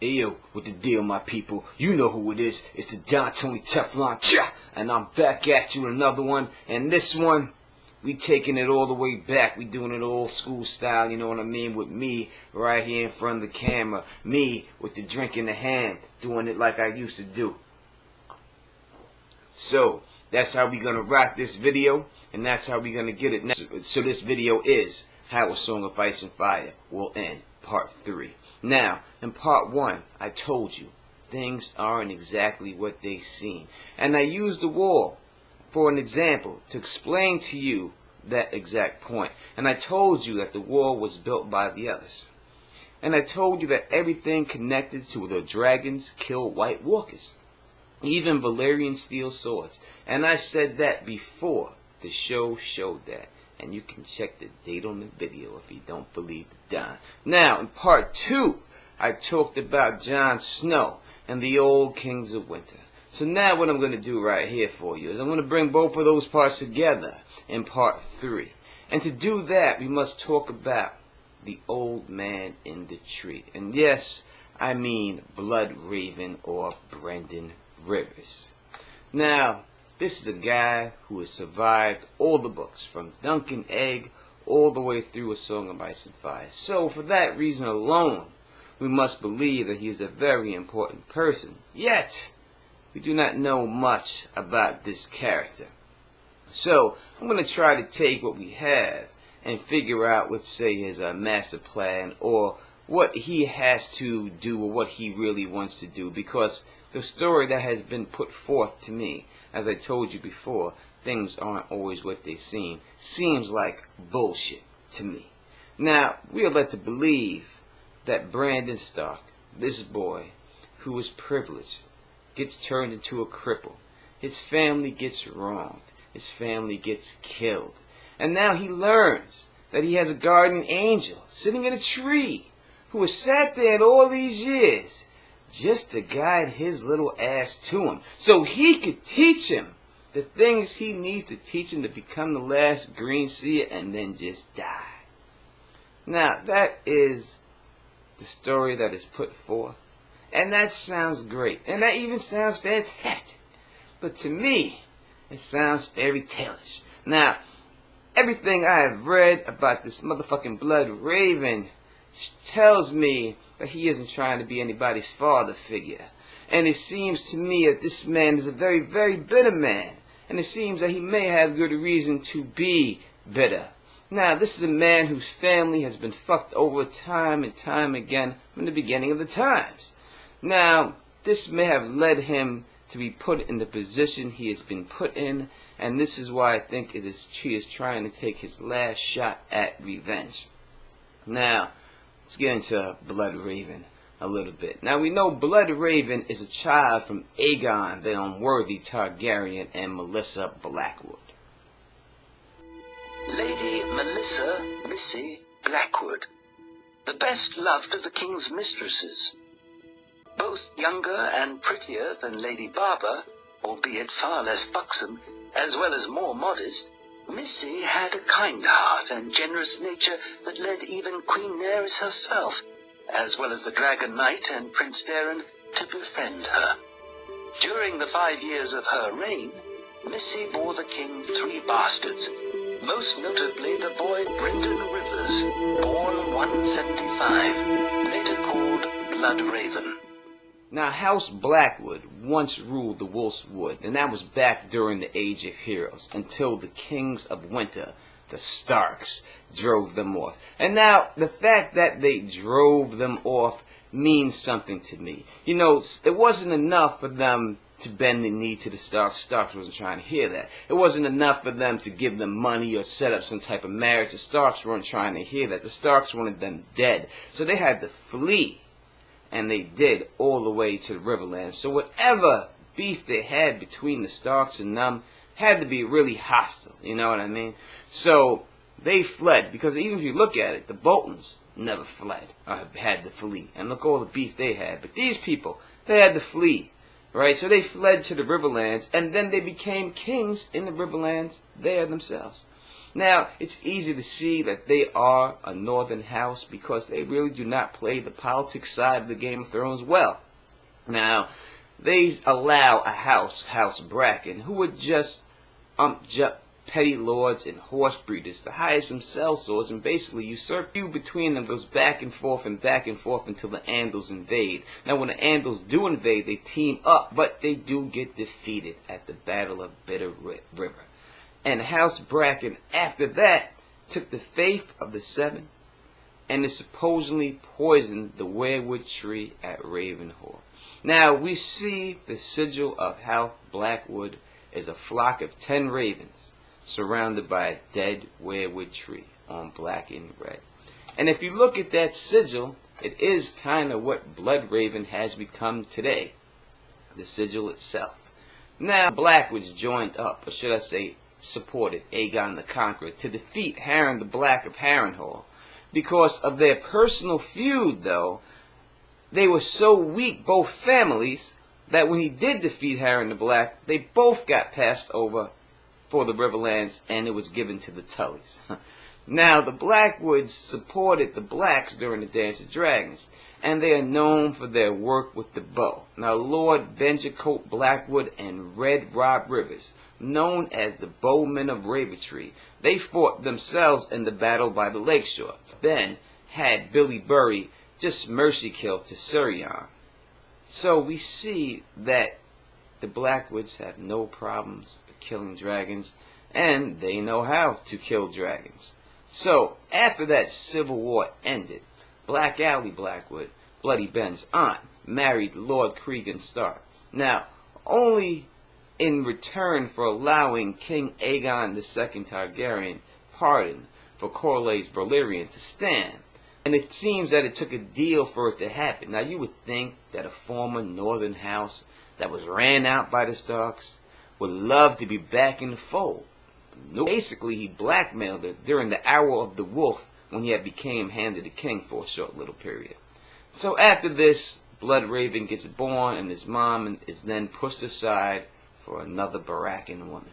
Ayo, what the deal, my people? You know who it is. It's the Don Tony Teflon Cha, and I'm back at you with another one. And this one, we taking it all the way back. We doing it old school style, you know what I mean? With me right here in front of the camera. Me with the drink in the hand, doing it like I used to do. So, that's how we gonna rock this video, and that's how we gonna get it next. So this video is how A Song of Ice and Fire will end, part 3. Now, in part 1, I told you, things aren't exactly what they seem. And I used the wall for an example to explain to you that exact point. And I told you that the wall was built by the others. And I told you that everything connected to the dragons kill White Walkers. Even Valyrian steel swords. And I said that before the show showed that. And you can check the date on the video if you don't believe the Don. Now, in part 2, I talked about Jon Snow and the old Kings of Winter. So now what I'm going to do right here for you is I'm going to bring both of those parts together in part 3. And to do that, we must talk about the old man in the tree. And yes, I mean Blood Raven or Brynden Rivers. Now, this is a guy who has survived all the books, from Dunk and Egg all the way through A Song of Ice and Fire. So, for that reason alone, we must believe that he is a very important person. Yet, we do not know much about this character. So, I'm going to try to take what we have and figure out, let's say, his master plan, or what he has to do, or what he really wants to do, because the story that has been put forth to me, as I told you before, things aren't always what they seem. Seems like bullshit to me. Now, we are led to believe that Bran Stark, this boy, who is privileged, gets turned into a cripple. His family gets wronged. His family gets killed. And now he learns that he has a guardian angel sitting in a tree who has sat there all these years just to guide his little ass to him, so he could teach him the things he needs to teach him to become the last green seer and then just die. Now, that is the story that is put forth, and that sounds great, and that even sounds fantastic, but to me, it sounds fairy tale-ish. Now, everything I have read about this motherfucking Blood Raven tells me that he isn't trying to be anybody's father figure. And it seems to me that this man is a very, very bitter man. And it seems that he may have good reason to be bitter. Now, this is a man whose family has been fucked over time and time again from the beginning of the times. Now, this may have led him to be put in the position he has been put in, and this is why I think he is trying to take his last shot at revenge. Now, let's get into Blood Raven a little bit. Now, we know Blood Raven is a child from Aegon, the unworthy Targaryen, and Melissa Blackwood. Lady Melissa Missy Blackwood, the best loved of the king's mistresses. Both younger and prettier than Lady Barbara, albeit far less buxom, as well as more modest, Missy had a kind heart and generous nature that led even Queen Aerys herself, as well as the Dragon Knight and Prince Darren, to befriend her. During the 5 years of her reign, Missy bore the king 3 bastards, most notably the boy Brynden Rivers, born 175, later called Blood Raven. Now, House Blackwood once ruled the Wolf's Wood, and that was back during the Age of Heroes, until the Kings of Winter, the Starks, drove them off. And now, the fact that they drove them off means something to me. You know, it wasn't enough for them to bend the knee to the Starks. Starks wasn't trying to hear that. It wasn't enough for them to give them money or set up some type of marriage. The Starks weren't trying to hear that. The Starks wanted them dead. So they had to flee. And they did, all the way to the Riverlands. So whatever beef they had between the Starks and them had to be really hostile, you know what I mean? So they fled, because even if you look at it, the Boltons never fled, or had to flee. And look all the beef they had. But these people, they had to flee, right? So they fled to the Riverlands, and then they became kings in the Riverlands there themselves. Now, it's easy to see that they are a northern house because they really do not play the politics side of the Game of Thrones well. Now, they allow a House Bracken, who would just petty lords and horse breeders to hire some sellswords and basically usurp. You between them goes back and forth until the Andals invade. Now when the Andals do invade, they team up, but they do get defeated at the Battle of Bitter River. And House Bracken after that took the faith of the Seven and it supposedly poisoned the weirwood tree at Ravenhall. Now we see the sigil of House Blackwood is a flock of 10 ravens surrounded by a dead weirwood tree on black and red. And if you look at that sigil, it is kind of what Bloodraven has become today, the sigil itself. Now Blackwoods joined up, or should I say supported, Aegon the Conqueror to defeat Harren the Black of Harrenhal. Because of their personal feud though, they were so weak, both families, that when he did defeat Harren the Black, they both got passed over for the Riverlands, and it was given to the Tullys. Now, the Blackwoods supported the Blacks during the Dance of Dragons, and they are known for their work with the bow. Now, Lord Benjacote Blackwood and Red Rob Rivers, known as the Bowmen of Raventree, they fought themselves in the battle by the lakeshore. Then had Billy Burry just mercy kill to Surion. So we see that the Blackwoods have no problems killing dragons, and they know how to kill dragons. So after that civil war ended, Black Alley Blackwood, Bloody Ben's aunt, married Lord Cregan Stark. Now, only in return for allowing King Aegon II Targaryen pardon for Corlys Valyrian to stand. And it seems that it took a deal for it to happen. Now you would think that a former northern house that was ran out by the Starks would love to be back in the fold. No. Basically, he blackmailed her during the Hour of the Wolf when he had became Hand of the King for a short little period. So after this, Bloodraven gets born and his mom is then pushed aside for another Baratheon woman.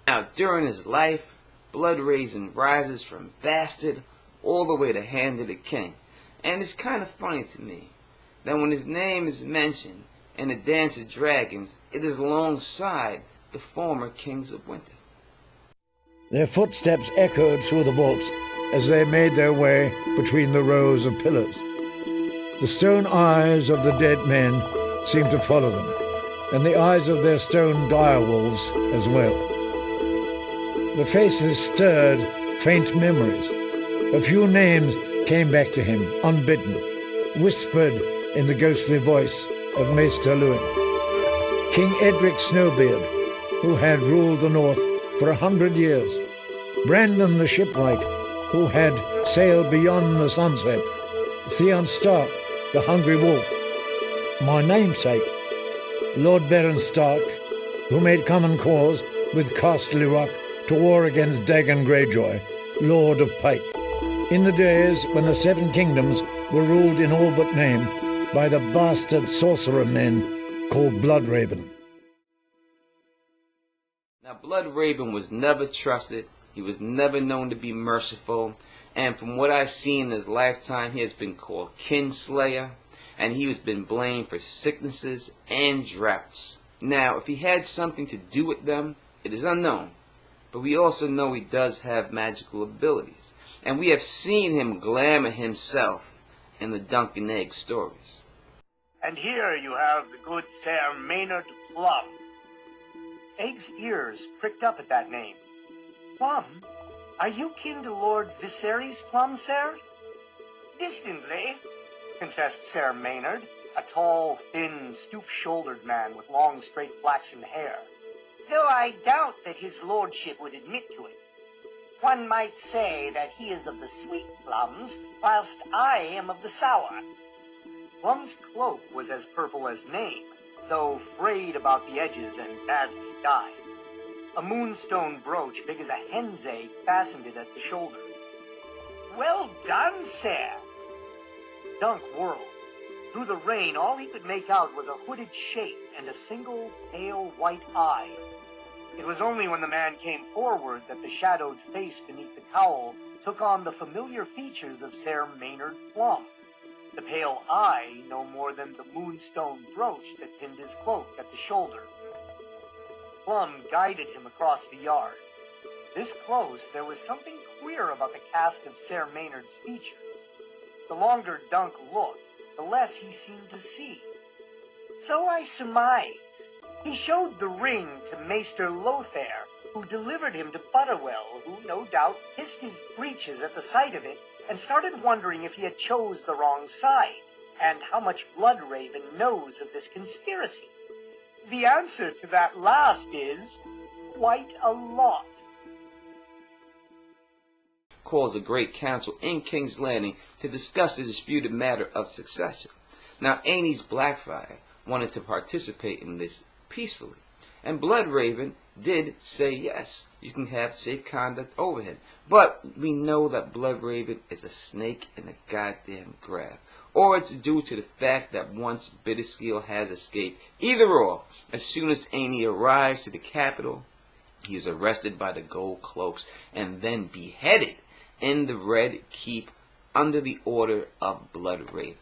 Now during his life, Bloodraven rises from bastard all the way to Hand of the King. And it's kind of funny to me that when his name is mentioned in the Dance of Dragons, it is alongside the former Kings of Winter. Their footsteps echoed through the vaults as they made their way between the rows of pillars. The stone eyes of the dead men seemed to follow them, and the eyes of their stone direwolves as well. The faces stirred faint memories. A few names came back to him, unbidden, whispered in the ghostly voice of Maester Luwin. King Edric Snowbeard, who had ruled the north for 100 years. Brandon the Shipwright, who had sailed beyond the sunset. Theon Stark, the Hungry Wolf. My namesake, Lord Bran Stark, who made common cause with Casterly Rock to war against Dagon Greyjoy, Lord of Pike, in the days when the Seven Kingdoms were ruled in all but name by the bastard sorcerer men called Bloodraven. Now, Bloodraven was never trusted. He was never known to be merciful. And from what I've seen in his lifetime, he has been called Kinslayer. And he has been blamed for sicknesses and droughts. Now, if he had something to do with them, it is unknown. But we also know he does have magical abilities. And we have seen him glamour himself in the Dunk and Egg stories. And here you have the good Sir Maynard Plum. Egg's ears pricked up at that name. Plum? Are you kin to Lord Viserys Plum, sir? Distantly, confessed Sir Maynard, a tall, thin, stoop-shouldered man with long, straight flaxen hair. Though I doubt that his lordship would admit to it. One might say that he is of the sweet plums, whilst I am of the sour. Plum's cloak was as purple as name, though frayed about the edges and badly dyed. A moonstone brooch big as a hen's egg fastened it at the shoulder. Well done, sir! Dunk whirled. Through the rain, all he could make out was a hooded shape and a single pale white eye. It was only when the man came forward that the shadowed face beneath the cowl took on the familiar features of Ser Maynard Plum. The pale eye no more than the moonstone brooch that pinned his cloak at the shoulder. Plum guided him across the yard. This close, there was something queer about the cast of Ser Maynard's features. The longer Dunk looked, the less he seemed to see. So I surmise. He showed the ring to Maester Lothair, who delivered him to Butterwell, who no doubt pissed his breeches at the sight of it and started wondering if he had chose the wrong side, and how much Bloodraven knows of this conspiracy. The answer to that last is quite a lot. Calls a great council in King's Landing to discuss the disputed matter of succession. Now, Aenys Blackfyre wanted to participate in this peacefully, and Bloodraven did say yes, you can have safe conduct over him. But we know that Bloodraven is a snake in a goddamn grass. Or it's due to the fact that once Bittersteel has escaped, either or, as soon as Aenys arrives to the capital, he is arrested by the Gold Cloaks and then beheaded in the Red Keep under the order of Bloodraven.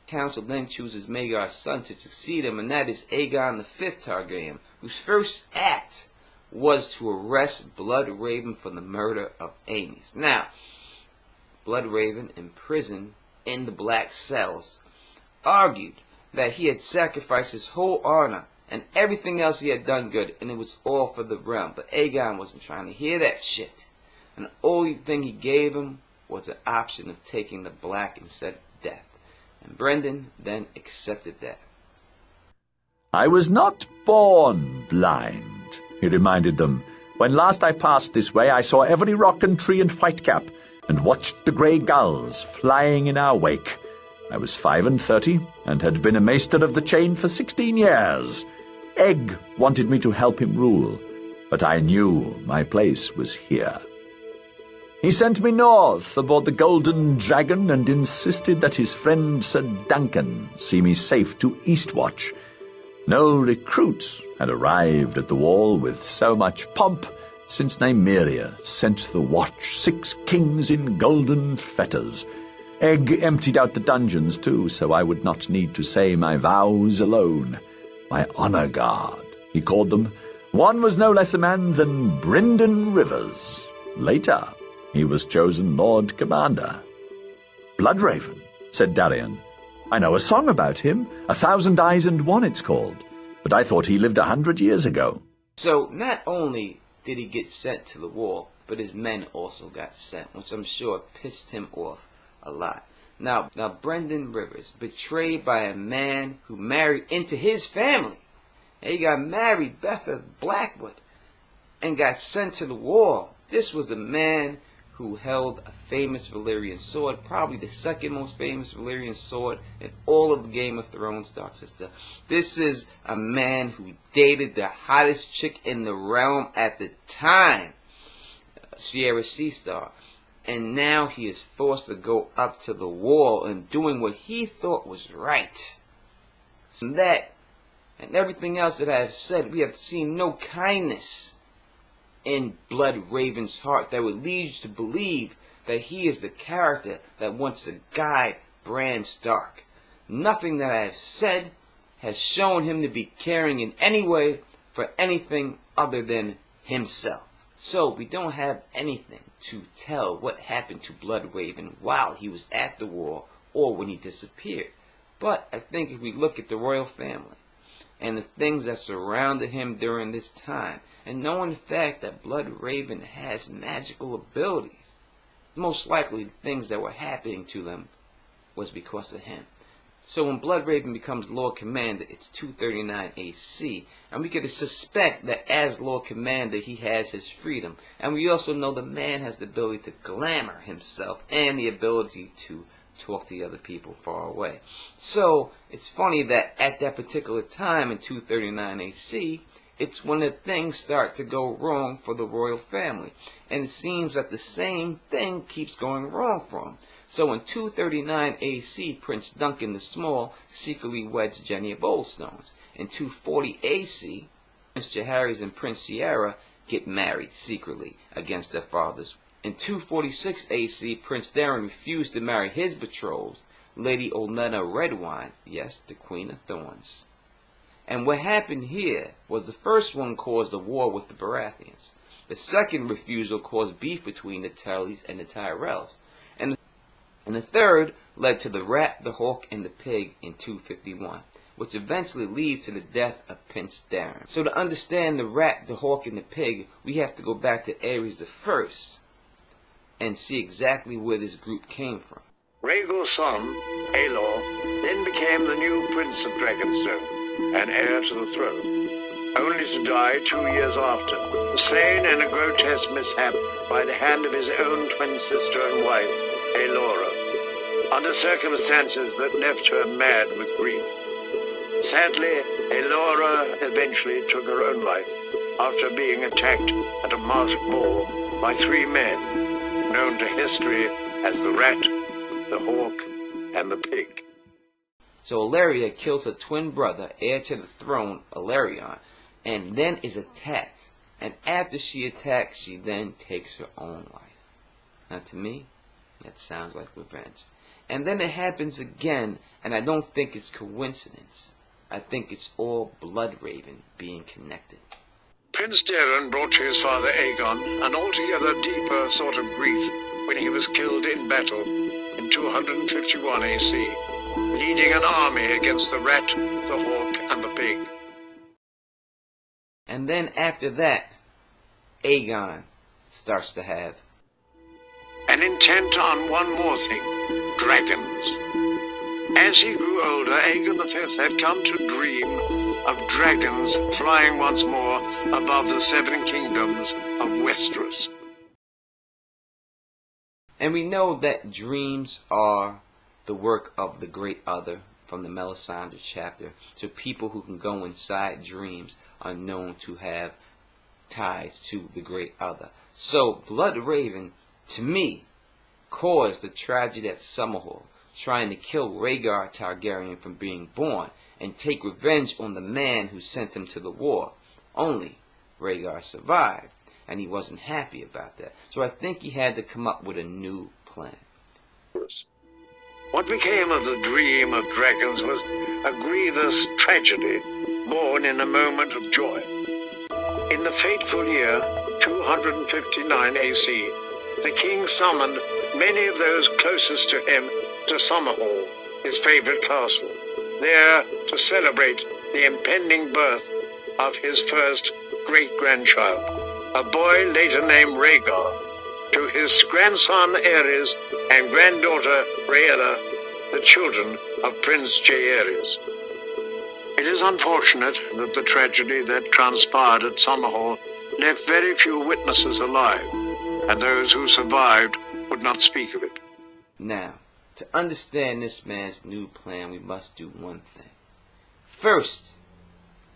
Council then chooses Maekar's son to succeed him, and that is Aegon V Targaryen, whose first act was to arrest Bloodraven for the murder of Aenys. Now, Bloodraven, imprisoned in the black cells, argued that he had sacrificed his whole honor and everything else he had done good, and it was all for the realm. But Aegon wasn't trying to hear that shit. And the only thing he gave him was the option of taking the black instead of death. And Brynden then accepted that. "I was not born blind," he reminded them. "When last I passed this way, I saw every rock and tree and whitecap, and watched the grey gulls flying in our wake. I was 35 and had been a maester of the chain for 16 years. Egg wanted me to help him rule, but I knew my place was here. He sent me north aboard the Golden Dragon and insisted that his friend Sir Duncan see me safe to Eastwatch. No recruit had arrived at the wall with so much pomp since Nymeria sent the watch 6 kings in golden fetters. Egg emptied out the dungeons too, so I would not need to say my vows alone. My honor guard, he called them. One was no less a man than Brynden Rivers. Later, he was chosen Lord Commander." "Bloodraven," said Darien. "I know a song about him. 1,000 Eyes and One it's called. But I thought he lived 100 years ago." So not only did he get sent to the wall, but his men also got sent, which I'm sure pissed him off a lot. Now Brynden Rivers, betrayed by a man who married into his family. He got married Betha Blackwood and got sent to the wall. This was a man who held a famous Valyrian sword, probably the second most famous Valyrian sword in all of Game of Thrones, Dark Sister. This is a man who dated the hottest chick in the realm at the time, Shiera Seastar. And now he is forced to go up to the wall and doing what he thought was right. And that, and everything else that I have said, we have seen no kindness in Bloodraven's heart that would lead you to believe that he is the character that wants to guide Bran Stark. Nothing that I have said has shown him to be caring in any way for anything other than himself. So we don't have anything to tell what happened to Bloodraven while he was at the wall or when he disappeared. But I think if we look at the royal family and the things that surrounded him during this time, and knowing the fact that Bloodraven has magical abilities, most likely the things that were happening to them was because of him. So when Bloodraven becomes Lord Commander, it's 239 AC, and we could suspect that as Lord Commander he has his freedom. And we also know the man has the ability to glamour himself and the ability to talk to the other people far away. So it's funny that at that particular time in 239 AC, it's when the things start to go wrong for the royal family. And it seems that the same thing keeps going wrong for him. So in 239 AC, Prince Duncan the Small secretly weds Jenny of Oldstones. In 240 AC, Prince Jaehaerys and Prince Shiera get married secretly against their fathers. In 246 AC, Prince Daemon refused to marry his betrothed, Lady Olenna Redwine, yes, the Queen of Thorns. And what happened here was the first one caused a war with the Baratheons. The second refusal caused beef between the Tullys and the Tyrells. And the third led to the rat, the hawk, and the pig in 251, which eventually leads to the death of Prince Daemon. So to understand the rat, the hawk, and the pig, we have to go back to Aerys the First and see exactly where this group came from. Rhaegal's son, Aelor, then became the new Prince of Dragonstone and heir to the throne, only to die 2 years after, slain in a grotesque mishap by the hand of his own twin sister and wife, Aelora, under circumstances that left her mad with grief. Sadly, Aelora eventually took her own life after being attacked at a masked ball by 3 men, known to history as the Rat, the Hawk, and the Pig. So Ellaria kills her twin brother, heir to the throne, Aelarion, and then is attacked. And after she attacks, she then takes her own life. Now to me, that sounds like revenge. And then it happens again, and I don't think it's coincidence. I think it's all Bloodraven being connected. Prince Daemon brought to his father Aegon an altogether deeper sort of grief when he was killed in battle in 251 AC, leading an army against the Rat, the Hawk, and the Pig. And then after that, Aegon starts to have an intent on one more thing, dragons. As he grew older, Aegon V had come to dream of dragons flying once more above the 7 kingdoms of Westeros. And we know that dreams are the work of the Great Other from the Melisandre chapter. So people who can go inside dreams are known to have ties to the Great Other. So Bloodraven, to me, caused the tragedy at Summerhall, trying to kill Rhaegar Targaryen from being born and take revenge on the man who sent him to the war. Only Rhaegar survived, and he wasn't happy about that. So I think he had to come up with a new plan. What became of the dream of dragons was a grievous tragedy born in a moment of joy. In the fateful year 259 AC, the king summoned many of those closest to him to Summerhall, his favorite castle, there to celebrate the impending birth of his first great-grandchild, a boy later named Rhaegar, to his grandson Aerys and granddaughter Rhaella, the children of Prince Jaehaerys. It is unfortunate that the tragedy that transpired at Summerhall left very few witnesses alive, and those who survived would not speak of it. Now, to understand this man's new plan, we must do one thing. First,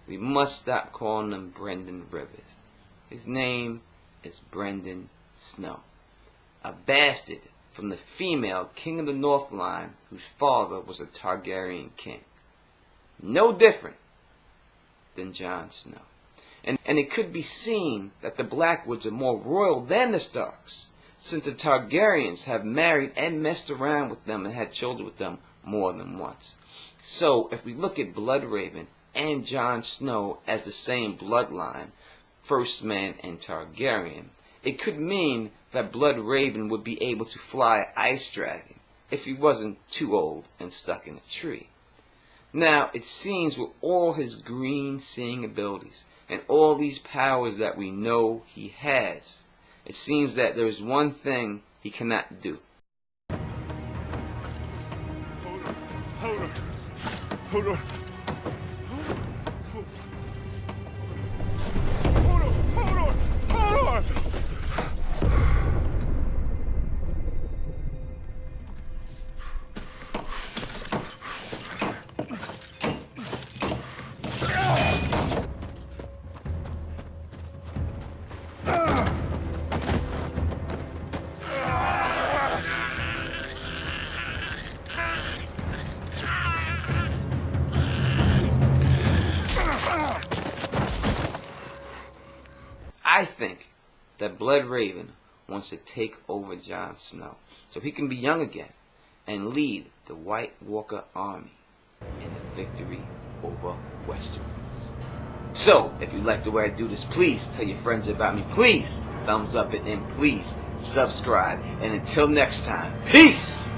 we must stop calling him Brynden Rivers. His name is Brynden Snow, a bastard from the female king of the North line whose father was a Targaryen king. No different than Jon Snow. And it could be seen that the Blackwoods are more royal than the Starks, since the Targaryens have married and messed around with them and had children with them more than once. So, if we look at Bloodraven and Jon Snow as the same bloodline, First Man and Targaryen, it could mean that Bloodraven would be able to fly Ice Dragon if he wasn't too old and stuck in a tree. Now, it seems with all his green seeing abilities and all these powers that we know he has, it seems that there is one thing he cannot do. Hold on. think that Blood Raven wants to take over Jon Snow so he can be young again and lead the White Walker army in a victory over Westeros. So, if you like the way I do this, please tell your friends about me. Please thumbs up it and please subscribe. And until next time, peace!